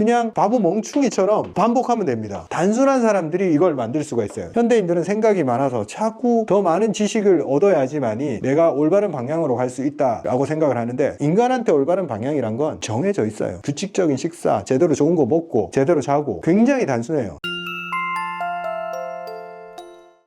그냥 바보 멍충이처럼 반복하면 됩니다. 단순한 사람들이 이걸 만들 수가 있어요. 현대인들은 생각이 많아서 자꾸 더 많은 지식을 얻어야지만이 내가 올바른 방향으로 갈 수 있다라고 생각을 하는데, 인간한테 올바른 방향이란 건 정해져 있어요. 규칙적인 식사, 제대로 좋은 거 먹고 제대로 자고, 굉장히 단순해요.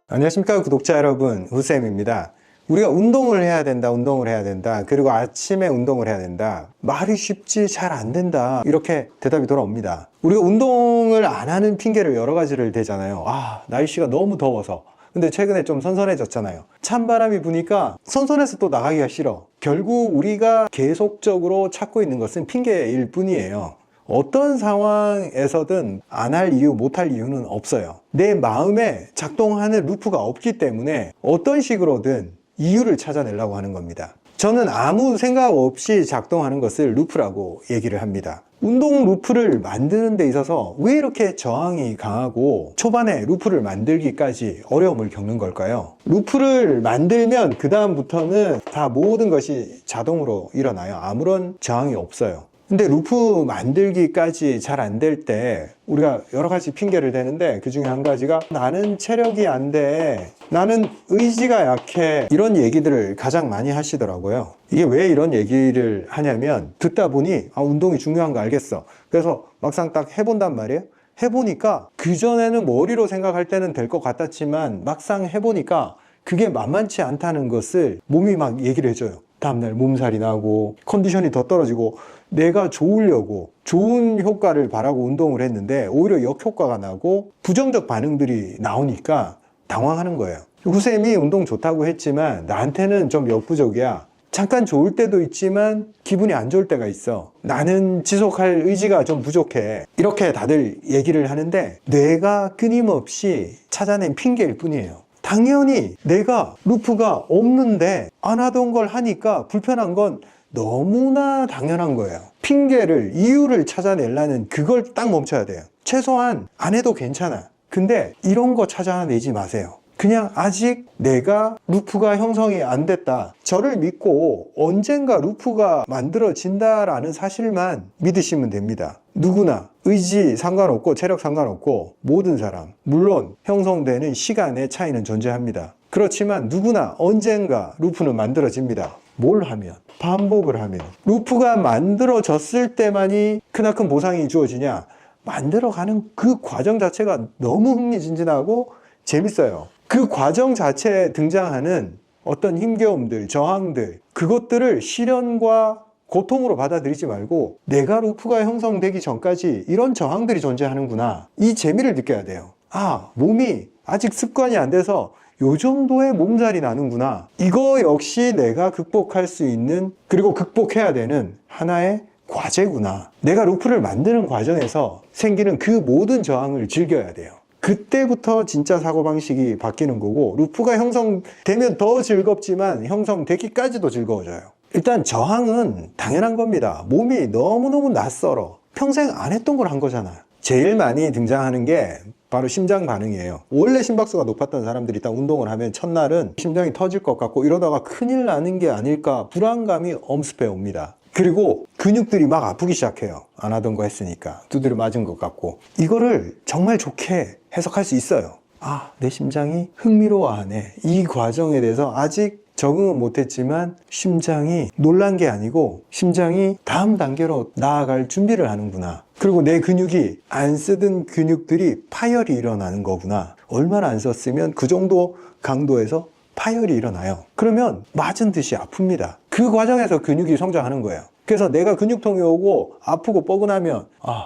안녕하십니까 구독자 여러분, 후쌤입니다. 우리가 운동을 해야 된다, 그리고 아침에 운동을 해야 된다. 말이 쉽지 잘 안 된다, 이렇게 대답이 돌아옵니다. 우리가 운동을 안 하는 핑계를 여러 가지를 대잖아요. 날씨가 너무 더워서. 근데 최근에 좀 선선해졌잖아요. 찬바람이 부니까 선선해서 또 나가기가 싫어. 결국 우리가 계속적으로 찾고 있는 것은 핑계일 뿐이에요. 어떤 상황에서든 안 할 이유, 못 할 이유는 없어요. 내 마음에 작동하는 루프가 없기 때문에 어떤 식으로든 이유를 찾아내려고 하는 겁니다. 저는 아무 생각 없이 작동하는 것을 루프라고 얘기를 합니다. 운동 루프를 만드는 데 있어서 왜 이렇게 저항이 강하고 초반에 루프를 만들기까지 어려움을 겪는 걸까요? 루프를 만들면 그 다음부터는 다 모든 것이 자동으로 일어나요. 아무런 저항이 없어요. 근데 루프 만들기까지 잘 안 될 때 우리가 여러 가지 핑계를 대는데, 그 중에 한 가지가 나는 체력이 안 돼, 나는 의지가 약해, 이런 얘기들을 가장 많이 하시더라고요. 이게 왜 이런 얘기를 하냐면, 듣다 보니 운동이 중요한 거 알겠어. 그래서 막상 딱 해본단 말이에요. 해보니까 그전에는 머리로 생각할 때는 될 것 같았지만 막상 해보니까 그게 만만치 않다는 것을 몸이 막 얘기를 해줘요. 다음날 몸살이 나고 컨디션이 더 떨어지고, 내가 좋으려고 좋은 효과를 바라고 운동을 했는데 오히려 역효과가 나고 부정적 반응들이 나오니까 당황하는 거예요. 후쌤이 운동 좋다고 했지만 나한테는 좀 역부족이야. 잠깐 좋을 때도 있지만 기분이 안 좋을 때가 있어. 나는 지속할 의지가 좀 부족해. 이렇게 다들 얘기를 하는데, 뇌가 끊임없이 찾아낸 핑계일 뿐이에요. 당연히 내가 루프가 없는데 안 하던 걸 하니까 불편한 건 너무나 당연한 거예요. 핑계를, 이유를 찾아내려는 그걸 딱 멈춰야 돼요. 최소한 안 해도 괜찮아. 근데 이런 거 찾아내지 마세요. 그냥 아직 내가 루프가 형성이 안 됐다, 저를 믿고 언젠가 루프가 만들어진다라는 사실만 믿으시면 됩니다. 누구나 의지 상관없고 체력 상관없고 모든 사람, 물론 형성되는 시간의 차이는 존재합니다. 그렇지만 누구나 언젠가 루프는 만들어집니다. 뭘 하면? 반복을 하면. 루프가 만들어졌을 때만이 크나큰 보상이 주어지냐? 만들어가는 그 과정 자체가 너무 흥미진진하고 재밌어요. 그 과정 자체에 등장하는 어떤 힘겨움들, 저항들, 그것들을 시련과 고통으로 받아들이지 말고, 내가 루프가 형성되기 전까지 이런 저항들이 존재하는구나, 이 재미를 느껴야 돼요. 몸이 아직 습관이 안 돼서 요 정도의 몸살이 나는구나, 이거 역시 내가 극복할 수 있는, 그리고 극복해야 되는 하나의 과제구나. 내가 루프를 만드는 과정에서 생기는 그 모든 저항을 즐겨야 돼요. 그때부터 진짜 사고방식이 바뀌는 거고, 루프가 형성되면 더 즐겁지만 형성되기까지도 즐거워져요. 일단 저항은 당연한 겁니다. 몸이 너무너무 낯설어. 평생 안 했던 걸 한 거잖아요. 제일 많이 등장하는 게 바로 심장 반응이에요. 원래 심박수가 높았던 사람들이 딱 운동을 하면 첫날은 심장이 터질 것 같고, 이러다가 큰일 나는 게 아닐까 불안감이 엄습해 옵니다. 그리고 근육들이 막 아프기 시작해요. 안 하던 거 했으니까 두드려 맞은 것 같고. 이거를 정말 좋게 해석할 수 있어요. 내 심장이 흥미로워하네. 이 과정에 대해서 아직 적응은 못했지만 심장이 놀란 게 아니고 심장이 다음 단계로 나아갈 준비를 하는구나. 그리고 내 근육이 안 쓰던 근육들이 파열이 일어나는 거구나. 얼마나 안 썼으면 그 정도 강도에서 파열이 일어나요. 그러면 맞은 듯이 아픕니다. 그 과정에서 근육이 성장하는 거예요. 그래서 내가 근육통이 오고 아프고 뻐근하면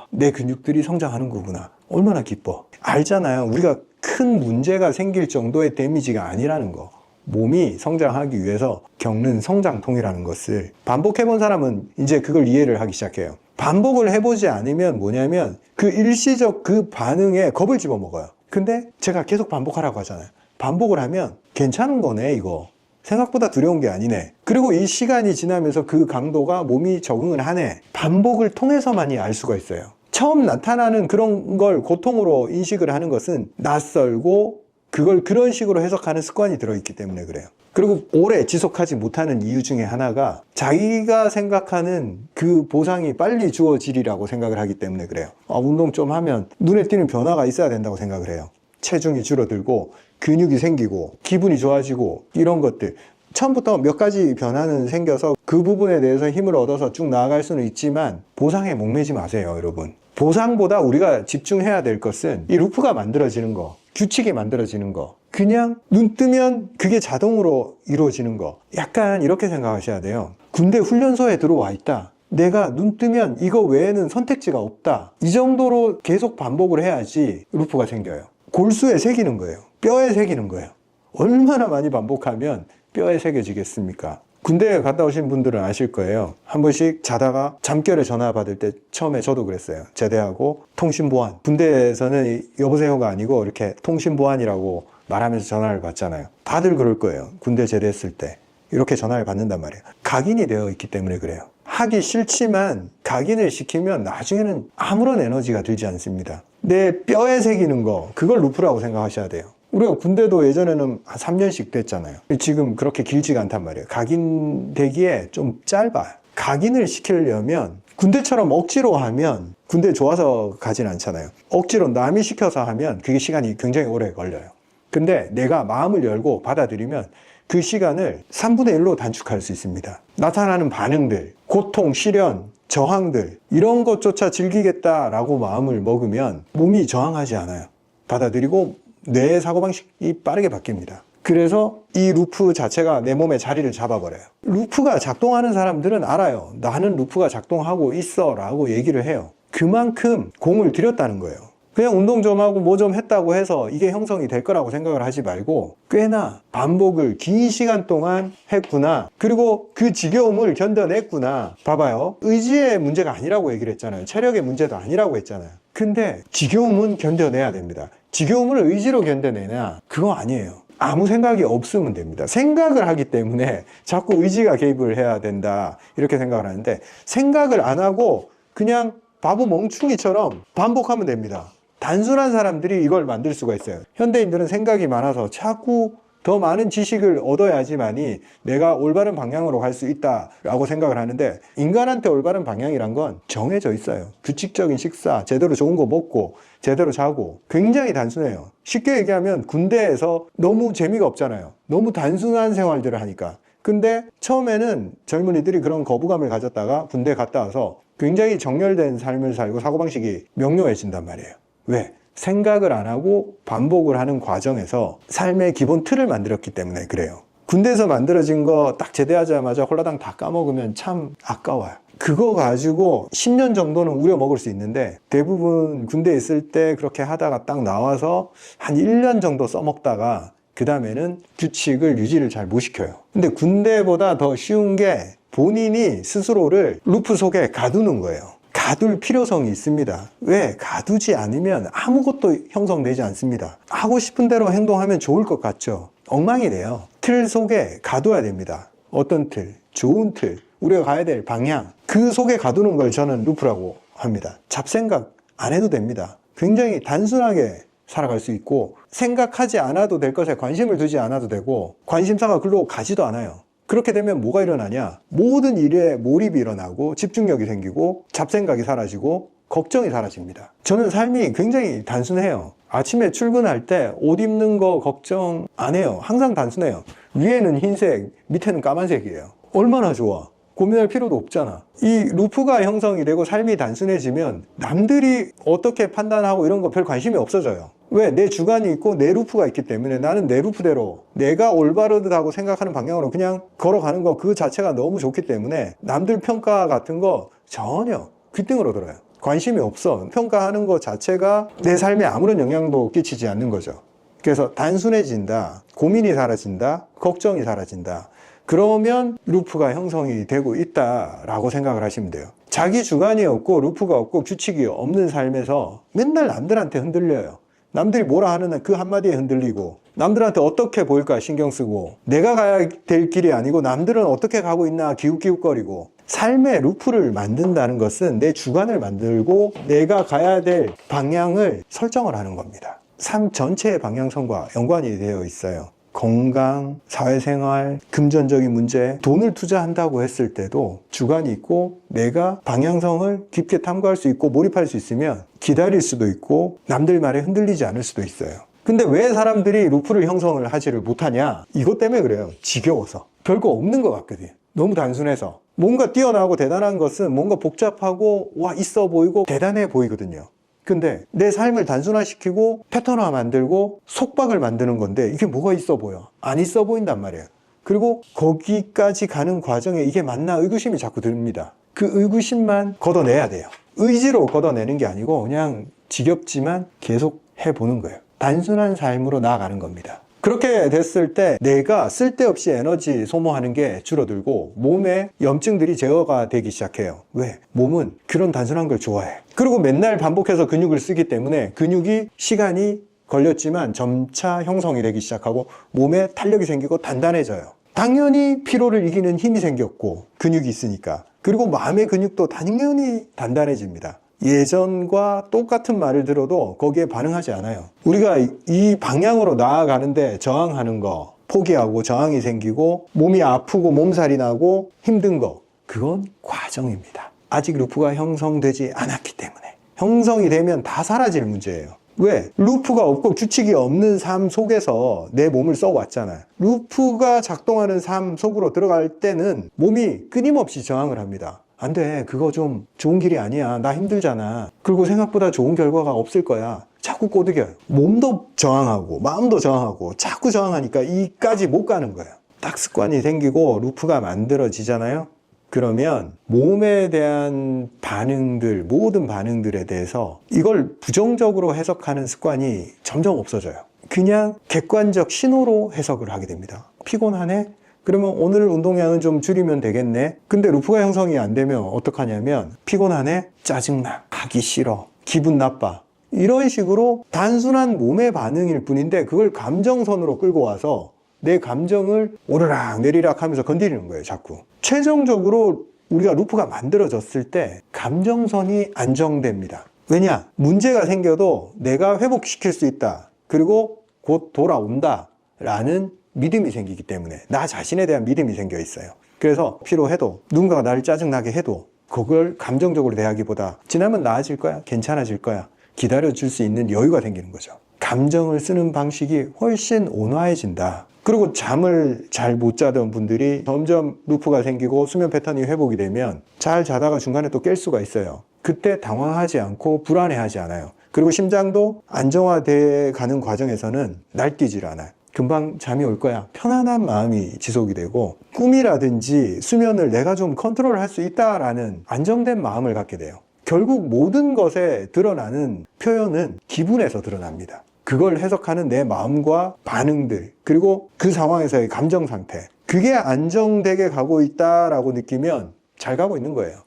내 근육들이 성장하는 거구나. 얼마나 기뻐. 알잖아요. 우리가 큰 문제가 생길 정도의 데미지가 아니라는 거. 몸이 성장하기 위해서 겪는 성장통이라는 것을 반복해본 사람은 이제 그걸 이해를 하기 시작해요. 반복을 해보지 않으면 뭐냐면 그 일시적 그 반응에 겁을 집어먹어요. 근데 제가 계속 반복하라고 하잖아요. 반복을 하면 괜찮은 거네, 이거. 생각보다 두려운 게 아니네. 그리고 이 시간이 지나면서 그 강도가 몸이 적응을 하네. 반복을 통해서만이 알 수가 있어요. 처음 나타나는 그런 걸 고통으로 인식을 하는 것은 낯설고 그걸 그런 식으로 해석하는 습관이 들어있기 때문에 그래요. 그리고 오래 지속하지 못하는 이유 중에 하나가 자기가 생각하는 그 보상이 빨리 주어지리라고 생각을 하기 때문에 그래요. 운동 좀 하면 눈에 띄는 변화가 있어야 된다고 생각을 해요. 체중이 줄어들고 근육이 생기고 기분이 좋아지고 이런 것들. 처음부터 몇 가지 변화는 생겨서 그 부분에 대해서 힘을 얻어서 쭉 나아갈 수는 있지만 보상에 목매지 마세요, 여러분. 보상보다 우리가 집중해야 될 것은 이 루프가 만들어지는 거, 규칙이 만들어지는 거, 그냥 눈 뜨면 그게 자동으로 이루어지는 거. 약간 이렇게 생각하셔야 돼요. 군대 훈련소에 들어와 있다. 내가 눈 뜨면 이거 외에는 선택지가 없다. 이 정도로 계속 반복을 해야지 루프가 생겨요. 골수에 새기는 거예요. 뼈에 새기는 거예요. 얼마나 많이 반복하면 뼈에 새겨지겠습니까? 군대에 갔다 오신 분들은 아실 거예요. 한 번씩 자다가 잠결에 전화 받을 때 처음에 저도 그랬어요. 제대하고 통신보안. 군대에서는 여보세요가 아니고 이렇게 통신보안이라고 말하면서 전화를 받잖아요. 다들 그럴 거예요. 군대 제대했을 때. 이렇게 전화를 받는단 말이에요. 각인이 되어 있기 때문에 그래요. 하기 싫지만 각인을 시키면 나중에는 아무런 에너지가 들지 않습니다. 내 뼈에 새기는 거, 그걸 루프라고 생각하셔야 돼요. 우리가 군대도 예전에는 한 3년씩 됐잖아요. 지금 그렇게 길지가 않단 말이에요. 각인되기에 좀 짧아요. 각인을 시키려면 군대처럼 억지로 하면 군대 좋아서 가진 않잖아요. 억지로 남이 시켜서 하면 그게 시간이 굉장히 오래 걸려요. 근데 내가 마음을 열고 받아들이면 그 시간을 3분의 1로 단축할 수 있습니다. 나타나는 반응들, 고통, 시련, 저항들 이런 것조차 즐기겠다라고 마음을 먹으면 몸이 저항하지 않아요. 받아들이고 뇌의 사고방식이 빠르게 바뀝니다. 그래서 이 루프 자체가 내 몸에 자리를 잡아버려요. 루프가 작동하는 사람들은 알아요. 나는 루프가 작동하고 있어 라고 얘기를 해요. 그만큼 공을 들였다는 거예요. 그냥 운동 좀 하고 뭐 좀 했다고 해서 이게 형성이 될 거라고 생각을 하지 말고 꽤나 반복을 긴 시간 동안 했구나. 그리고 그 지겨움을 견뎌냈구나. 봐봐요. 의지의 문제가 아니라고 얘기를 했잖아요. 체력의 문제도 아니라고 했잖아요. 근데 지겨움은 견뎌내야 됩니다. 지겨움을 의지로 견뎌내냐? 그거 아니에요. 아무 생각이 없으면 됩니다. 생각을 하기 때문에 자꾸 의지가 개입을 해야 된다. 이렇게 생각을 하는데 생각을 안 하고 그냥 바보 멍충이처럼 반복하면 됩니다. 단순한 사람들이 이걸 만들 수가 있어요. 현대인들은 생각이 많아서 자꾸 더 많은 지식을 얻어야지만이 내가 올바른 방향으로 갈 수 있다라고 생각을 하는데 인간한테 올바른 방향이란 건 정해져 있어요. 규칙적인 식사, 제대로 좋은 거 먹고 제대로 자고 굉장히 단순해요. 쉽게 얘기하면 군대에서 너무 재미가 없잖아요. 너무 단순한 생활들을 하니까. 근데 처음에는 젊은이들이 그런 거부감을 가졌다가 군대 갔다 와서 굉장히 정렬된 삶을 살고 사고방식이 명료해진단 말이에요. 왜? 생각을 안 하고 반복을 하는 과정에서 삶의 기본 틀을 만들었기 때문에 그래요. 군대에서 만들어진 거 딱 제대하자마자 홀라당 다 까먹으면 참 아까워요. 그거 가지고 10년 정도는 우려먹을 수 있는데 대부분 군대에 있을 때 그렇게 하다가 딱 나와서 한 1년 정도 써먹다가 그 다음에는 규칙을 유지를 잘 못 시켜요. 근데 군대보다 더 쉬운 게 본인이 스스로를 루프 속에 가두는 거예요. 가둘 필요성이 있습니다. 왜? 가두지 않으면 아무것도 형성되지 않습니다. 하고 싶은 대로 행동하면 좋을 것 같죠? 엉망이 돼요. 틀 속에 가둬야 됩니다. 어떤 틀? 좋은 틀. 우리가 가야 될 방향. 그 속에 가두는 걸 저는 루프라고 합니다. 잡생각 안 해도 됩니다. 굉장히 단순하게 살아갈 수 있고 생각하지 않아도 될 것에 관심을 두지 않아도 되고 관심사가 글로 가지도 않아요. 그렇게 되면 뭐가 일어나냐? 모든 일에 몰입이 일어나고 집중력이 생기고 잡생각이 사라지고 걱정이 사라집니다. 저는 삶이 굉장히 단순해요. 아침에 출근할 때 옷 입는 거 걱정 안 해요. 항상 단순해요. 위에는 흰색, 밑에는 까만색이에요. 얼마나 좋아. 고민할 필요도 없잖아. 이 루프가 형성이 되고 삶이 단순해지면 남들이 어떻게 판단하고 이런 거 별 관심이 없어져요. 왜? 내 주관이 있고 내 루프가 있기 때문에 나는 내 루프대로 내가 올바르다고 생각하는 방향으로 그냥 걸어가는 거 그 자체가 너무 좋기 때문에 남들 평가 같은 거 전혀 귀등으로 들어요. 관심이 없어. 평가하는 것 자체가 내 삶에 아무런 영향도 끼치지 않는 거죠. 그래서 단순해진다. 고민이 사라진다. 걱정이 사라진다. 그러면 루프가 형성이 되고 있다라고 생각을 하시면 돼요. 자기 주관이 없고 루프가 없고 규칙이 없는 삶에서 맨날 남들한테 흔들려요. 남들이 뭐라 하는 그 한마디에 흔들리고 남들한테 어떻게 보일까 신경 쓰고 내가 가야 될 길이 아니고 남들은 어떻게 가고 있나 기웃기웃거리고 삶의 루프를 만든다는 것은 내 주관을 만들고 내가 가야 될 방향을 설정을 하는 겁니다. 삶 전체의 방향성과 연관이 되어 있어요. 건강, 사회생활, 금전적인 문제, 돈을 투자한다고 했을 때도 주관이 있고 내가 방향성을 깊게 탐구할 수 있고 몰입할 수 있으면 기다릴 수도 있고 남들 말에 흔들리지 않을 수도 있어요. 근데 왜 사람들이 루프를 형성을 하지를 못하냐? 이것 때문에 그래요. 지겨워서. 별거 없는 것 같거든요. 너무 단순해서. 뭔가 뛰어나고 대단한 것은 뭔가 복잡하고 와 있어 보이고 대단해 보이거든요. 근데 내 삶을 단순화시키고 패턴화 만들고 속박을 만드는 건데 이게 뭐가 있어 보여? 안 있어 보인단 말이에요. 그리고 거기까지 가는 과정에 이게 맞나 의구심이 자꾸 듭니다. 그 의구심만 걷어내야 돼요. 의지로 걷어내는 게 아니고 그냥 지겹지만 계속 해보는 거예요. 단순한 삶으로 나아가는 겁니다. 그렇게 됐을 때 내가 쓸데없이 에너지 소모하는 게 줄어들고 몸에 염증들이 제어가 되기 시작해요. 왜? 몸은 그런 단순한 걸 좋아해. 그리고 맨날 반복해서 근육을 쓰기 때문에 근육이 시간이 걸렸지만 점차 형성이 되기 시작하고 몸에 탄력이 생기고 단단해져요. 당연히 피로를 이기는 힘이 생겼고 근육이 있으니까. 그리고 마음의 근육도 당연히 단단해집니다. 예전과 똑같은 말을 들어도 거기에 반응하지 않아요. 우리가 이 방향으로 나아가는데 저항하는 거, 포기하고 저항이 생기고 몸이 아프고 몸살이 나고 힘든 거, 그건 과정입니다. 아직 루프가 형성되지 않았기 때문에. 형성이 되면 다 사라질 문제예요. 왜? 루프가 없고 규칙이 없는 삶 속에서 내 몸을 써왔잖아요. 루프가 작동하는 삶 속으로 들어갈 때는 몸이 끊임없이 저항을 합니다. 안 돼. 그거 좀 좋은 길이 아니야. 나 힘들잖아. 그리고 생각보다 좋은 결과가 없을 거야. 자꾸 꼬드겨요. 몸도 저항하고 마음도 저항하고 자꾸 저항하니까 이까지 못 가는 거예요. 딱 습관이 생기고 루프가 만들어지잖아요. 그러면 몸에 대한 반응들, 모든 반응들에 대해서 이걸 부정적으로 해석하는 습관이 점점 없어져요. 그냥 객관적 신호로 해석을 하게 됩니다. 피곤하네? 그러면 오늘 운동량은 좀 줄이면 되겠네. 근데 루프가 형성이 안 되면 어떡하냐면 피곤하네? 짜증나. 하기 싫어. 기분 나빠. 이런 식으로 단순한 몸의 반응일 뿐인데 그걸 감정선으로 끌고 와서 내 감정을 오르락 내리락 하면서 건드리는 거예요, 자꾸. 최종적으로 우리가 루프가 만들어졌을 때 감정선이 안정됩니다. 왜냐? 문제가 생겨도 내가 회복시킬 수 있다. 그리고 곧 돌아온다. 라는 믿음이 생기기 때문에 나 자신에 대한 믿음이 생겨 있어요. 그래서 피로해도 누군가가 나를 짜증나게 해도 그걸 감정적으로 대하기보다 지나면 나아질 거야, 괜찮아질 거야, 기다려줄 수 있는 여유가 생기는 거죠. 감정을 쓰는 방식이 훨씬 온화해진다. 그리고 잠을 잘 못 자던 분들이 점점 루프가 생기고 수면 패턴이 회복이 되면 잘 자다가 중간에 또 깰 수가 있어요. 그때 당황하지 않고 불안해하지 않아요. 그리고 심장도 안정화돼 가는 과정에서는 날뛰질 않아요. 금방 잠이 올 거야. 편안한 마음이 지속이 되고 꿈이라든지 수면을 내가 좀 컨트롤할 수 있다라는 안정된 마음을 갖게 돼요. 결국 모든 것에 드러나는 표현은 기분에서 드러납니다. 그걸 해석하는 내 마음과 반응들, 그리고 그 상황에서의 감정 상태, 그게 안정되게 가고 있다라고 느끼면 잘 가고 있는 거예요.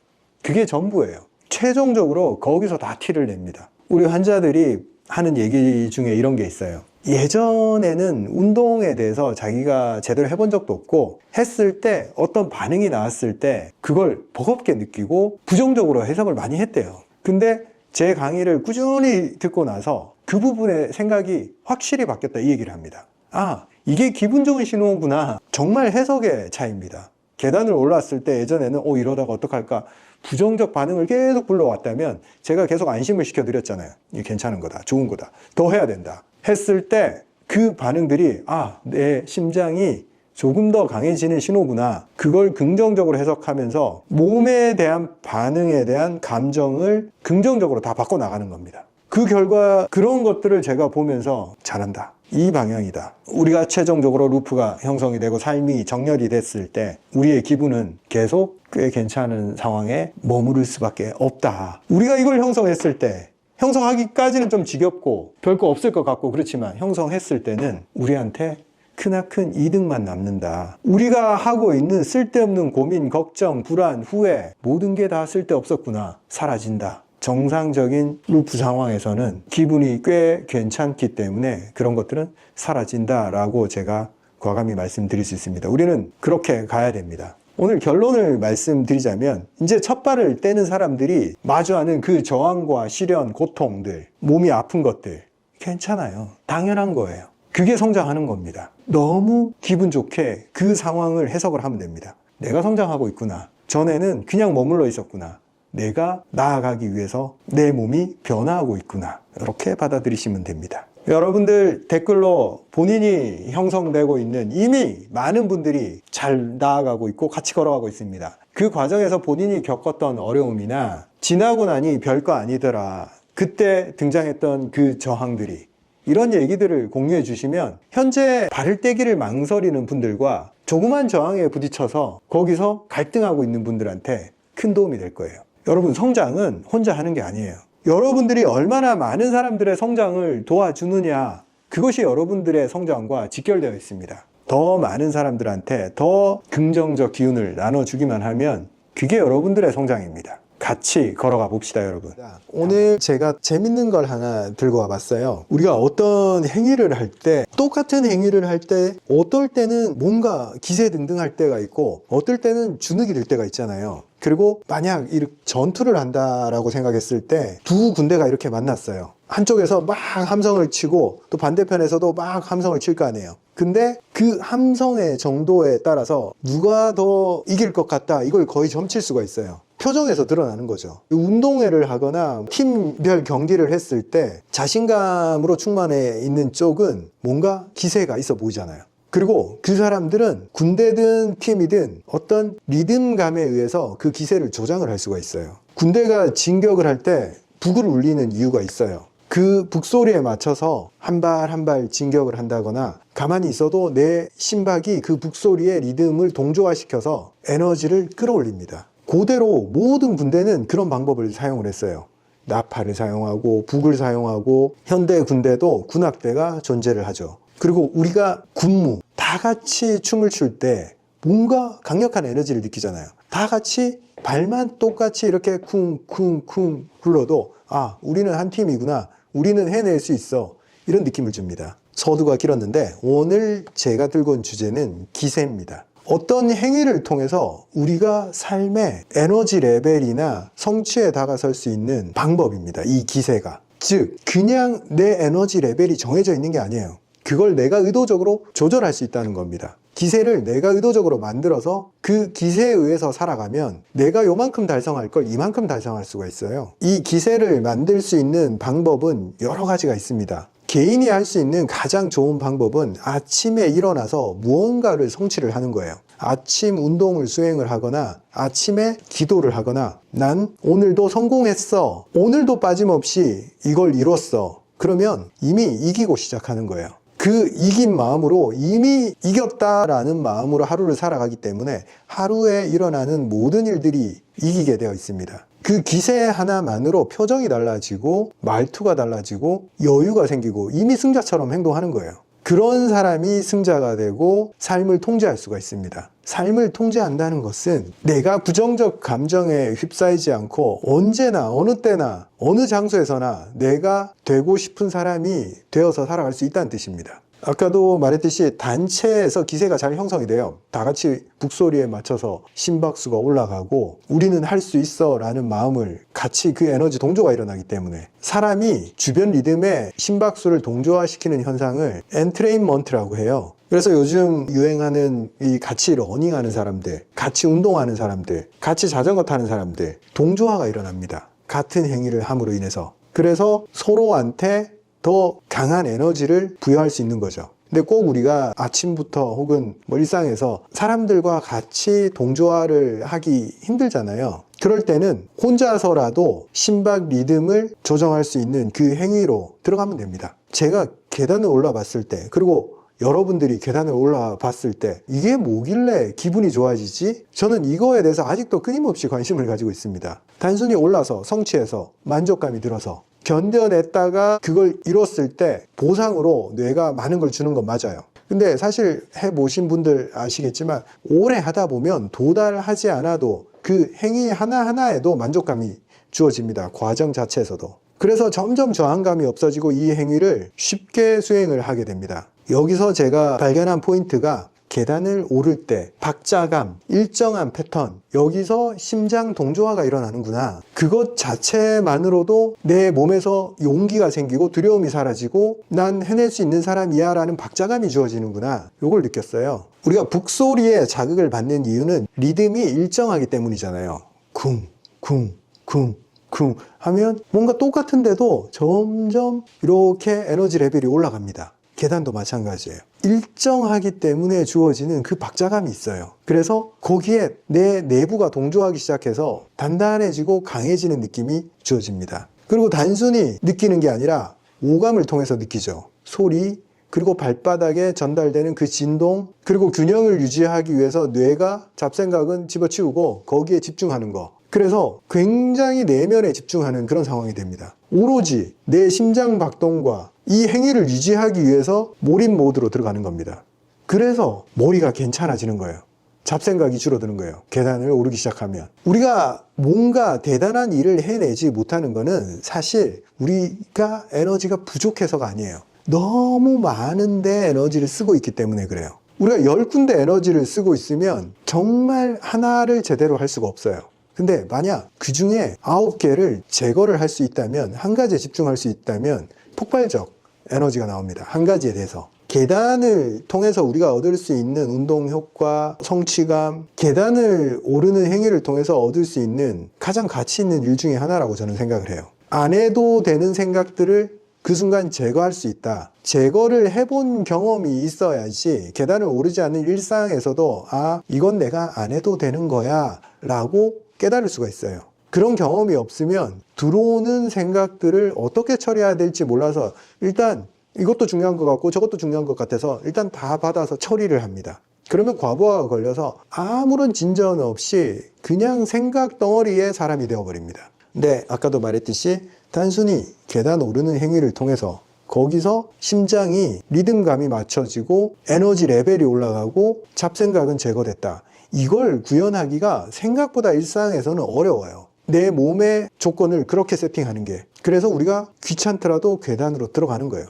그게 전부예요. 최종적으로 거기서 다 티를 냅니다. 우리 환자들이 하는 얘기 중에 이런 게 있어요. 예전에는 운동에 대해서 자기가 제대로 해본 적도 없고 했을 때 어떤 반응이 나왔을 때 그걸 버겁게 느끼고 부정적으로 해석을 많이 했대요. 근데 제 강의를 꾸준히 듣고 나서 그 부분의 생각이 확실히 바뀌었다 이 얘기를 합니다. 아, 이게 기분 좋은 신호구나. 정말 해석의 차이입니다. 계단을 올랐을 때 예전에는 이러다가 어떡할까 부정적 반응을 계속 불러왔다면 제가 계속 안심을 시켜드렸잖아요. 이게 괜찮은 거다, 좋은 거다, 더 해야 된다 했을 때 그 반응들이 내 심장이 조금 더 강해지는 신호구나. 그걸 긍정적으로 해석하면서 몸에 대한 반응에 대한 감정을 긍정적으로 다 바꿔나가는 겁니다. 그 결과 그런 것들을 제가 보면서 잘한다. 이 방향이다. 우리가 최종적으로 루프가 형성이 되고 삶이 정렬이 됐을 때 우리의 기분은 계속 꽤 괜찮은 상황에 머무를 수밖에 없다. 우리가 이걸 형성했을 때 형성하기까지는 좀 지겹고 별거 없을 것 같고 그렇지만 형성했을 때는 우리한테 크나큰 이득만 남는다. 우리가 하고 있는 쓸데없는 고민, 걱정, 불안, 후회 모든 게 다 쓸데없었구나. 사라진다. 정상적인 루프 상황에서는 기분이 꽤 괜찮기 때문에 그런 것들은 사라진다라고 제가 과감히 말씀드릴 수 있습니다. 우리는 그렇게 가야 됩니다. 오늘 결론을 말씀드리자면 이제 첫 발을 떼는 사람들이 마주하는 그 저항과 시련, 고통들, 몸이 아픈 것들 괜찮아요. 당연한 거예요. 그게 성장하는 겁니다. 너무 기분 좋게 그 상황을 해석을 하면 됩니다. 내가 성장하고 있구나. 전에는 그냥 머물러 있었구나. 내가 나아가기 위해서 내 몸이 변화하고 있구나. 이렇게 받아들이시면 됩니다. 여러분들 댓글로 본인이 형성되고 있는 이미 많은 분들이 잘 나아가고 있고 같이 걸어가고 있습니다. 그 과정에서 본인이 겪었던 어려움이나 지나고 나니 별거 아니더라. 그때 등장했던 그 저항들이 이런 얘기들을 공유해 주시면 현재 발을 떼기를 망설이는 분들과 조그만 저항에 부딪혀서 거기서 갈등하고 있는 분들한테 큰 도움이 될 거예요. 여러분, 성장은 혼자 하는 게 아니에요. 여러분들이 얼마나 많은 사람들의 성장을 도와주느냐, 그것이 여러분들의 성장과 직결되어 있습니다. 더 많은 사람들한테 더 긍정적 기운을 나눠주기만 하면 그게 여러분들의 성장입니다. 같이 걸어가 봅시다, 여러분. 오늘 제가 재밌는 걸 하나 들고 와봤어요. 우리가 어떤 행위를 할 때, 똑같은 행위를 할 때 어떨 때는 뭔가 기세등등할 때가 있고 어떨 때는 주눅이 들 때가 있잖아요. 그리고 만약 이렇게 전투를 한다라고 생각했을 때 두 군대가 이렇게 만났어요. 한쪽에서 막 함성을 치고 또 반대편에서도 막 함성을 칠 거 아니에요. 근데 그 함성의 정도에 따라서 누가 더 이길 것 같다, 이걸 거의 점칠 수가 있어요. 표정에서 드러나는 거죠. 운동회를 하거나 팀별 경기를 했을 때 자신감으로 충만해 있는 쪽은 뭔가 기세가 있어 보이잖아요. 그리고 그 사람들은 군대든 팀이든 어떤 리듬감에 의해서 그 기세를 조장을 할 수가 있어요. 군대가 진격을 할 때 북을 울리는 이유가 있어요. 그 북소리에 맞춰서 한 발 한 발 진격을 한다거나 가만히 있어도 내 심박이 그 북소리의 리듬을 동조화시켜서 에너지를 끌어올립니다. 그대로 모든 군대는 그런 방법을 사용을 했어요. 나팔을 사용하고 북을 사용하고 현대 군대도 군악대가 존재를 하죠. 그리고 우리가 군무 다 같이 춤을 출 때 뭔가 강력한 에너지를 느끼잖아요. 다 같이 발만 똑같이 이렇게 쿵쿵쿵 굴러도 아, 우리는 한 팀이구나, 우리는 해낼 수 있어, 이런 느낌을 줍니다. 서두가 길었는데 오늘 제가 들고 온 주제는 기세입니다. 어떤 행위를 통해서 우리가 삶의 에너지 레벨이나 성취에 다가설 수 있는 방법입니다. 이 기세가. 즉, 그냥 내 에너지 레벨이 정해져 있는 게 아니에요. 그걸 내가 의도적으로 조절할 수 있다는 겁니다. 기세를 내가 의도적으로 만들어서 그 기세에 의해서 살아가면 내가 요만큼 달성할 걸 이만큼 달성할 수가 있어요. 이 기세를 만들 수 있는 방법은 여러 가지가 있습니다. 개인이 할 수 있는 가장 좋은 방법은 아침에 일어나서 무언가를 성취를 하는 거예요. 아침 운동을 수행을 하거나 아침에 기도를 하거나 난 오늘도 성공했어, 오늘도 빠짐없이 이걸 이뤘어, 그러면 이미 이기고 시작하는 거예요. 그 이긴 마음으로 이미 이겼다라는 마음으로 하루를 살아가기 때문에 하루에 일어나는 모든 일들이 이기게 되어 있습니다. 그 기세 하나만으로 표정이 달라지고 말투가 달라지고 여유가 생기고 이미 승자처럼 행동하는 거예요. 그런 사람이 승자가 되고 삶을 통제할 수가 있습니다. 삶을 통제한다는 것은 내가 부정적 감정에 휩싸이지 않고 언제나 어느 때나 어느 장소에서나 내가 되고 싶은 사람이 되어서 살아갈 수 있다는 뜻입니다. 아까도 말했듯이 단체에서 기세가 잘 형성이 돼요. 다 같이 북소리에 맞춰서 심박수가 올라가고 우리는 할 수 있어 라는 마음을 같이 그 에너지 동조가 일어나기 때문에 사람이 주변 리듬에 심박수를 동조화시키는 현상을 엔트레인먼트라고 해요. 그래서 요즘 유행하는 이 같이 러닝하는 사람들, 같이 운동하는 사람들, 같이 자전거 타는 사람들, 동조화가 일어납니다. 같은 행위를 함으로 인해서. 그래서 서로한테 더 강한 에너지를 부여할 수 있는 거죠. 근데 꼭 우리가 아침부터 혹은 뭐 일상에서 사람들과 같이 동조화를 하기 힘들잖아요. 그럴 때는 혼자서라도 심박 리듬을 조정할 수 있는 그 행위로 들어가면 됩니다. 제가 계단을 올라봤을 때, 그리고 여러분들이 계단을 올라봤을 때 이게 뭐길래 기분이 좋아지지? 저는 이거에 대해서 아직도 끊임없이 관심을 가지고 있습니다. 단순히 올라서 성취해서 만족감이 들어서 견뎌냈다가 그걸 이뤘을 때 보상으로 뇌가 많은 걸 주는 건 맞아요. 근데 사실 해보신 분들 아시겠지만 오래 하다 보면 도달하지 않아도 그 행위 하나하나에도 만족감이 주어집니다. 과정 자체에서도. 그래서 점점 저항감이 없어지고 이 행위를 쉽게 수행을 하게 됩니다. 여기서 제가 발견한 포인트가 계단을 오를 때 박자감, 일정한 패턴, 여기서 심장 동조화가 일어나는구나. 그것 자체만으로도 내 몸에서 용기가 생기고 두려움이 사라지고 난 해낼 수 있는 사람이야 라는 박자감이 주어지는구나. 요걸 느꼈어요. 우리가 북소리에 자극을 받는 이유는 리듬이 일정하기 때문이잖아요. 쿵, 쿵, 쿵, 쿵 하면 뭔가 똑같은데도 점점 이렇게 에너지 레벨이 올라갑니다. 계단도 마찬가지예요. 일정하기 때문에 주어지는 그 박자감이 있어요. 그래서 거기에 내 내부가 동조하기 시작해서 단단해지고 강해지는 느낌이 주어집니다. 그리고 단순히 느끼는 게 아니라 오감을 통해서 느끼죠. 소리, 그리고 발바닥에 전달되는 그 진동, 그리고 균형을 유지하기 위해서 뇌가 잡생각은 집어치우고 거기에 집중하는 거. 그래서 굉장히 내면에 집중하는 그런 상황이 됩니다. 오로지 내 심장 박동과 이 행위를 유지하기 위해서 몰입 모드로 들어가는 겁니다. 그래서 머리가 괜찮아지는 거예요. 잡생각이 줄어드는 거예요. 계단을 오르기 시작하면. 우리가 뭔가 대단한 일을 해내지 못하는 거는 사실 우리가 에너지가 부족해서가 아니에요. 너무 많은데 에너지를 쓰고 있기 때문에 그래요. 우리가 10군데 에너지를 쓰고 있으면 정말 하나를 제대로 할 수가 없어요. 근데 만약 그 중에 9개를 제거를 할 수 있다면, 한 가지에 집중할 수 있다면 폭발적 에너지가 나옵니다. 한 가지에 대해서. 계단을 통해서 우리가 얻을 수 있는 운동 효과, 성취감, 계단을 오르는 행위를 통해서 얻을 수 있는 가장 가치 있는 일 중에 하나라고 저는 생각을 해요. 안 해도 되는 생각들을 그 순간 제거할 수 있다. 제거를 해본 경험이 있어야지 계단을 오르지 않는 일상에서도 아, 이건 내가 안 해도 되는 거야 라고 깨달을 수가 있어요. 그런 경험이 없으면 들어오는 생각들을 어떻게 처리해야 될지 몰라서 일단 이것도 중요한 것 같고 저것도 중요한 것 같아서 일단 다 받아서 처리를 합니다. 그러면 과부하가 걸려서 아무런 진전 없이 그냥 생각 덩어리의 사람이 되어버립니다. 근데 아까도 말했듯이 단순히 계단 오르는 행위를 통해서 거기서 심장이 리듬감이 맞춰지고 에너지 레벨이 올라가고 잡생각은 제거됐다. 이걸 구현하기가 생각보다 일상에서는 어려워요. 내 몸의 조건을 그렇게 세팅하는 게. 그래서 우리가 귀찮더라도 계단으로 들어가는 거예요.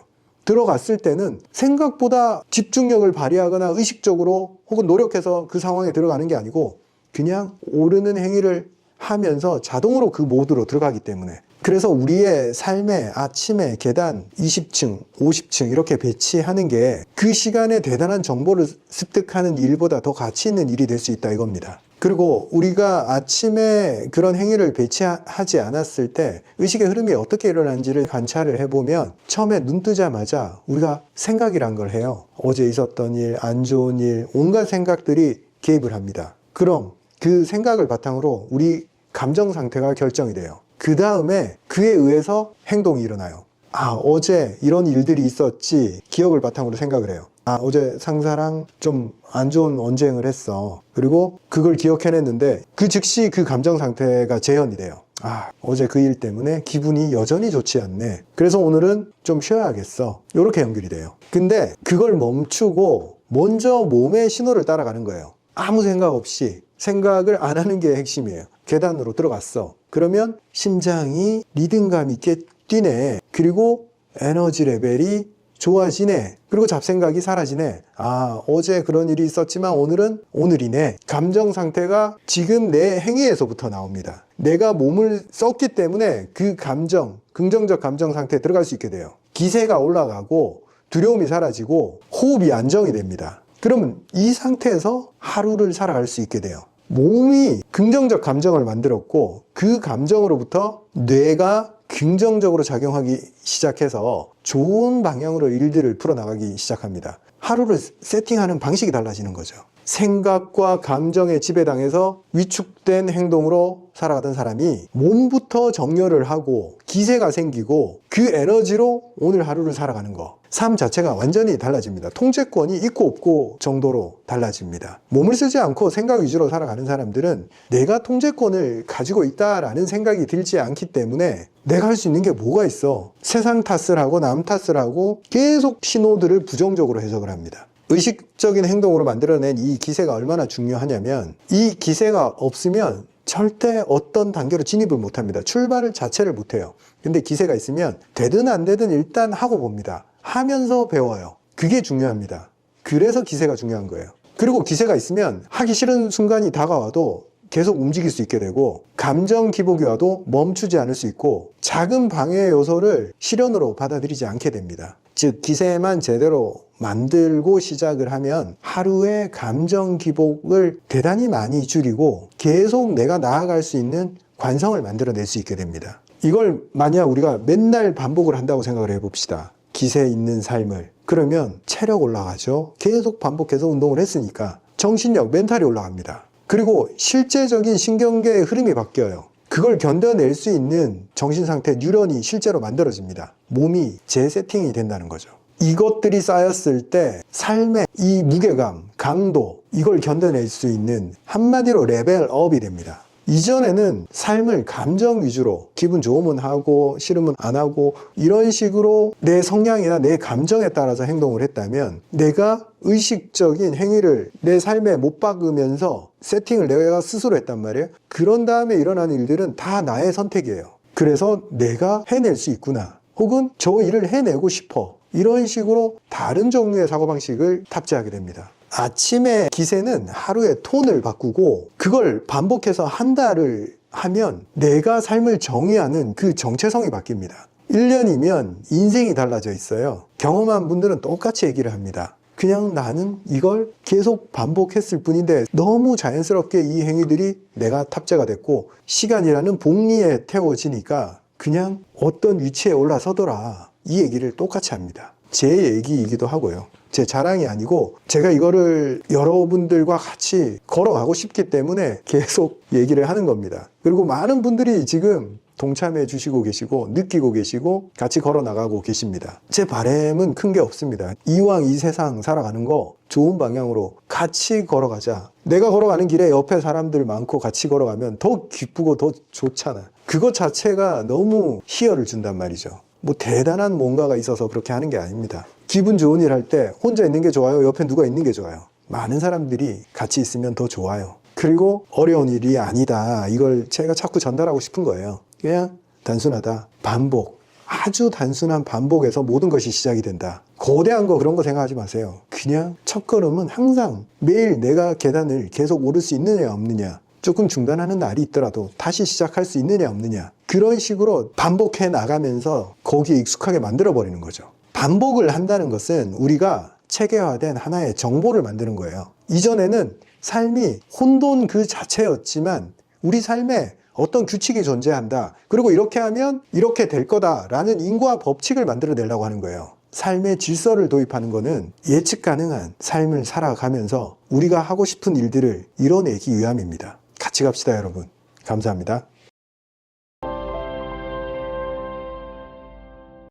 들어갔을 때는 생각보다 집중력을 발휘하거나 의식적으로 혹은 노력해서 그 상황에 들어가는 게 아니고 그냥 오르는 행위를 하면서 자동으로 그 모드로 들어가기 때문에. 그래서 우리의 삶에 아침에 계단 20층, 50층 이렇게 배치하는 게 그 시간에 대단한 정보를 습득하는 일보다 더 가치 있는 일이 될 수 있다 이겁니다. 그리고 우리가 아침에 그런 행위를 배치하지 않았을 때 의식의 흐름이 어떻게 일어나는지를 관찰을 해보면 처음에 눈 뜨자마자 우리가 생각이란 걸 해요. 어제 있었던 일, 안 좋은 일, 온갖 생각들이 개입을 합니다. 그럼 그 생각을 바탕으로 우리 감정 상태가 결정이 돼요. 그 다음에 그에 의해서 행동이 일어나요. 아, 어제 이런 일들이 있었지. 기억을 바탕으로 생각을 해요. 아, 어제 상사랑 좀 안 좋은 언쟁을 했어. 그리고 그걸 기억해냈는데 그 즉시 그 감정 상태가 재현이 돼요. 아, 어제 그 일 때문에 기분이 여전히 좋지 않네. 그래서 오늘은 좀 쉬어야겠어. 이렇게 연결이 돼요. 근데 그걸 멈추고 먼저 몸의 신호를 따라가는 거예요. 아무 생각 없이. 생각을 안 하는 게 핵심이에요. 계단으로 들어갔어. 그러면 심장이 리듬감 있게 뛰네. 그리고 에너지 레벨이 좋아지네. 그리고 잡생각이 사라지네. 아, 어제 그런 일이 있었지만 오늘은 오늘이네. 감정 상태가 지금 내 행위에서부터 나옵니다. 내가 몸을 썼기 때문에 그 감정, 긍정적 감정 상태에 들어갈 수 있게 돼요. 기세가 올라가고 두려움이 사라지고 호흡이 안정이 됩니다. 그러면 이 상태에서 하루를 살아갈 수 있게 돼요. 몸이 긍정적 감정을 만들었고 그 감정으로부터 뇌가 긍정적으로 작용하기 시작해서 좋은 방향으로 일들을 풀어나가기 시작합니다. 하루를 세팅하는 방식이 달라지는 거죠. 생각과 감정에 지배당해서 위축된 행동으로 살아가던 사람이 몸부터 정렬을 하고 기세가 생기고 그 에너지로 오늘 하루를 살아가는 거. 삶 자체가 완전히 달라집니다. 통제권이 있고 없고 정도로 달라집니다. 몸을 쓰지 않고 생각 위주로 살아가는 사람들은 내가 통제권을 가지고 있다라는 생각이 들지 않기 때문에 내가 할 수 있는 게 뭐가 있어? 세상 탓을 하고 남 탓을 하고 계속 신호들을 부정적으로 해석을 합니다. 의식적인 행동으로 만들어낸 이 기세가 얼마나 중요하냐면 이 기세가 없으면 절대 어떤 단계로 진입을 못합니다. 출발을 자체를 못해요. 근데 기세가 있으면 되든 안 되든 일단 하고 봅니다. 하면서 배워요. 그게 중요합니다. 그래서 기세가 중요한 거예요. 그리고 기세가 있으면 하기 싫은 순간이 다가와도 계속 움직일 수 있게 되고, 감정 기복이 와도 멈추지 않을 수 있고, 작은 방해 요소를 실현으로 받아들이지 않게 됩니다. 즉 기세만 제대로 만들고 시작을 하면 하루의 감정 기복을 대단히 많이 줄이고 계속 내가 나아갈 수 있는 관성을 만들어낼 수 있게 됩니다. 이걸 만약 우리가 맨날 반복을 한다고 생각을 해봅시다. 기세 있는 삶을. 그러면 체력 올라가죠. 계속 반복해서 운동을 했으니까 정신력, 멘탈이 올라갑니다. 그리고 실제적인 신경계의 흐름이 바뀌어요. 그걸 견뎌낼 수 있는 정신상태, 뉴런이 실제로 만들어집니다. 몸이 재세팅이 된다는 거죠. 이것들이 쌓였을 때 삶의 이 무게감, 강도, 이걸 견뎌낼 수 있는 한마디로 레벨업이 됩니다. 이전에는 삶을 감정 위주로 기분 좋으면 하고 싫으면 안 하고 이런 식으로 내 성향이나 내 감정에 따라서 행동을 했다면 내가 의식적인 행위를 내 삶에 못 박으면서 세팅을 내가 스스로 했단 말이에요. 그런 다음에 일어나는 일들은 다 나의 선택이에요. 그래서 내가 해낼 수 있구나. 혹은 저 일을 해내고 싶어. 이런 식으로 다른 종류의 사고방식을 탑재하게 됩니다. 아침에 기세는 하루의 톤을 바꾸고 그걸 반복해서 한 달을 하면 내가 삶을 정의하는 그 정체성이 바뀝니다. 1년이면 인생이 달라져 있어요. 경험한 분들은 똑같이 얘기를 합니다. 그냥 나는 이걸 계속 반복했을 뿐인데 너무 자연스럽게 이 행위들이 내가 탑재가 됐고 시간이라는 복리에 태워지니까 그냥 어떤 위치에 올라서더라. 이 얘기를 똑같이 합니다. 제 얘기이기도 하고요. 제 자랑이 아니고 제가 이거를 여러분들과 같이 걸어가고 싶기 때문에 계속 얘기를 하는 겁니다. 그리고 많은 분들이 지금 동참해 주시고 계시고 느끼고 계시고 같이 걸어 나가고 계십니다. 제 바람은 큰 게 없습니다. 이왕 이 세상 살아가는 거 좋은 방향으로 같이 걸어가자. 내가 걸어가는 길에 옆에 사람들 많고 같이 걸어가면 더 기쁘고 더 좋잖아. 그것 자체가 너무 희열을 준단 말이죠. 뭐 대단한 뭔가가 있어서 그렇게 하는 게 아닙니다. 기분 좋은 일 할 때 혼자 있는 게 좋아요? 옆에 누가 있는 게 좋아요? 많은 사람들이 같이 있으면 더 좋아요. 그리고 어려운 일이 아니다. 이걸 제가 자꾸 전달하고 싶은 거예요. 그냥 단순하다. 반복. 아주 단순한 반복에서 모든 것이 시작이 된다. 거대한 거 그런 거 생각하지 마세요. 그냥 첫걸음은 항상 매일 내가 계단을 계속 오를 수 있느냐 없느냐, 조금 중단하는 날이 있더라도 다시 시작할 수 있느냐 없느냐, 그런 식으로 반복해 나가면서 거기에 익숙하게 만들어 버리는 거죠. 반복을 한다는 것은 우리가 체계화된 하나의 정보를 만드는 거예요. 이전에는 삶이 혼돈 그 자체였지만 우리 삶에 어떤 규칙이 존재한다. 그리고 이렇게 하면 이렇게 될 거다라는 인과 법칙을 만들어내려고 하는 거예요. 삶의 질서를 도입하는 것은 예측 가능한 삶을 살아가면서 우리가 하고 싶은 일들을 이뤄내기 위함입니다. 같이 갑시다, 여러분. 감사합니다.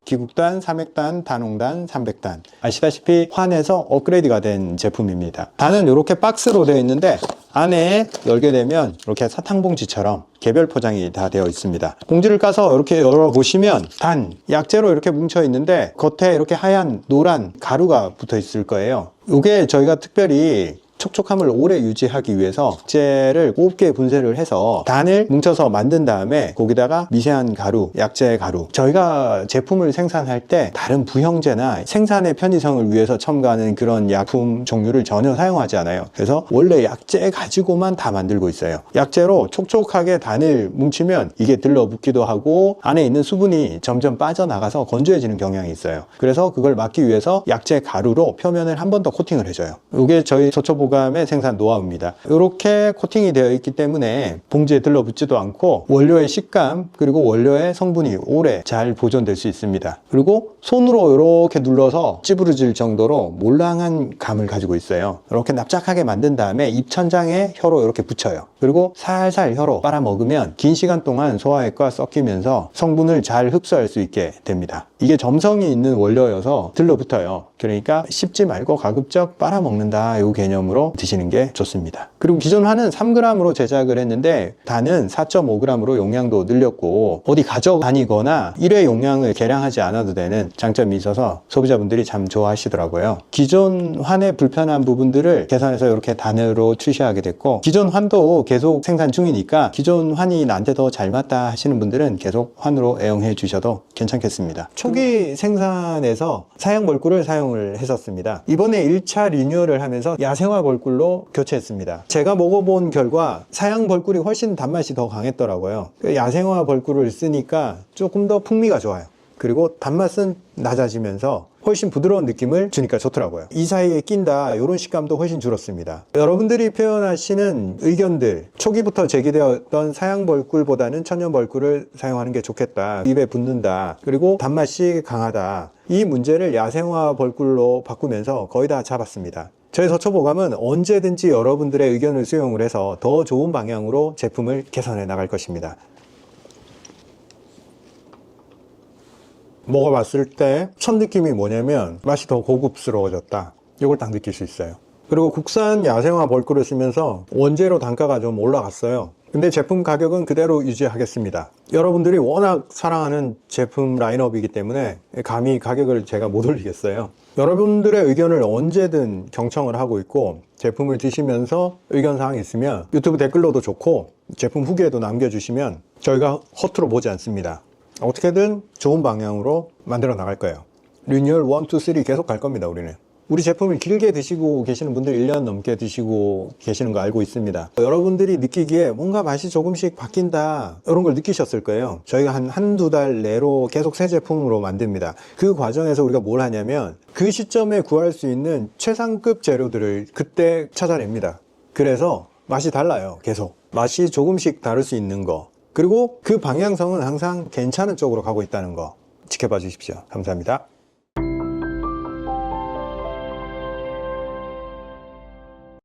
기국단, 삼액단, 단홍단, 삼백단. 아시다시피 환에서 업그레이드가 된 제품입니다. 단은 이렇게 박스로 되어 있는데 안에 열게 되면 이렇게 사탕봉지처럼 개별 포장이 다 되어 있습니다. 봉지를 까서 이렇게 열어보시면 단, 약재로 이렇게 뭉쳐 있는데 겉에 이렇게 하얀 노란 가루가 붙어 있을 거예요. 이게 저희가 특별히 촉촉함을 오래 유지하기 위해서 약재를 곱게 분쇄를 해서 단을 뭉쳐서 만든 다음에 거기다가 미세한 가루, 약재 가루, 저희가 제품을 생산할 때 다른 부형제나 생산의 편의성을 위해서 첨가하는 그런 약품 종류를 전혀 사용하지 않아요. 그래서 원래 약재 가지고만 다 만들고 있어요. 약재로 촉촉하게 단을 뭉치면 이게 들러붙기도 하고 안에 있는 수분이 점점 빠져나가서 건조해지는 경향이 있어요. 그래서 그걸 막기 위해서 약재 가루로 표면을 한 번 더 코팅을 해줘요. 이게 저희 소초보감의 생산 노하우입니다. 이렇게 코팅이 되어 있기 때문에 봉지에 들러붙지도 않고 원료의 식감 그리고 원료의 성분이 오래 잘 보존될 수 있습니다. 그리고 손으로 이렇게 눌러서 찌부러질 정도로 몰랑한 감을 가지고 있어요. 이렇게 납작하게 만든 다음에 입천장에 혀로 이렇게 붙여요. 그리고 살살 혀로 빨아먹으면 긴 시간 동안 소화액과 섞이면서 성분을 잘 흡수할 수 있게 됩니다. 이게 점성이 있는 원료여서 들러붙어요. 그러니까 씹지 말고 가급적 빨아먹는다, 이 개념으로 드시는 게 좋습니다. 그리고 기존 환은 3g으로 제작을 했는데 단은 4.5g으로 용량도 늘렸고 어디 가져다니거나 1회 용량을 계량하지 않아도 되는 장점이 있어서 소비자분들이 참 좋아하시더라고요. 기존 환의 불편한 부분들을 개선해서 이렇게 단으로 출시하게 됐고 기존 환도 계속 생산 중이니까 기존 환이 나한테 더 잘 맞다 하시는 분들은 계속 환으로 애용해 주셔도 괜찮겠습니다. 초기 생산에서 사양 벌꿀을 사용을 했었습니다. 이번에 1차 리뉴얼을 하면서 야생화 벌꿀로 교체했습니다. 제가 먹어본 결과 사양 벌꿀이 훨씬 단맛이 더 강했더라고요. 야생화 벌꿀을 쓰니까 조금 더 풍미가 좋아요. 그리고 단맛은 낮아지면서 훨씬 부드러운 느낌을 주니까 좋더라고요. 이 사이에 낀다 이런 식감도 훨씬 줄었습니다. 여러분들이 표현하시는 의견들, 초기부터 제기되었던 사양벌꿀보다는 천연벌꿀을 사용하는 게 좋겠다, 입에 붙는다, 그리고 단맛이 강하다, 이 문제를 야생화 벌꿀로 바꾸면서 거의 다 잡았습니다. 저희 서초보감은 언제든지 여러분들의 의견을 수용을 해서 더 좋은 방향으로 제품을 개선해 나갈 것입니다. 먹어봤을 때 첫 느낌이 뭐냐면 맛이 더 고급스러워졌다, 이걸 딱 느낄 수 있어요. 그리고 국산 야생화 벌꿀을 쓰면서 원재료 단가가 좀 올라갔어요. 근데 제품 가격은 그대로 유지하겠습니다. 여러분들이 워낙 사랑하는 제품 라인업이기 때문에 감히 가격을 제가 못 올리겠어요. 여러분들의 의견을 언제든 경청을 하고 있고, 제품을 드시면서 의견사항이 있으면 유튜브 댓글로도 좋고 제품 후기에도 남겨주시면 저희가 허투루 보지 않습니다. 어떻게든 좋은 방향으로 만들어 나갈 거예요. 리뉴얼 1, 2, 3 계속 갈 겁니다. 우리는 우리 제품을 길게 드시고 계시는 분들 1년 넘게 드시고 계시는 거 알고 있습니다. 여러분들이 느끼기에 뭔가 맛이 조금씩 바뀐다, 이런 걸 느끼셨을 거예요. 저희가 한두 달 내로 계속 새 제품으로 만듭니다. 그 과정에서 우리가 뭘 하냐면 그 시점에 구할 수 있는 최상급 재료들을 그때 찾아냅니다. 그래서 맛이 달라요. 계속 맛이 조금씩 다를 수 있는 거, 그리고 그 방향성은 항상 괜찮은 쪽으로 가고 있다는 거 지켜봐 주십시오. 감사합니다.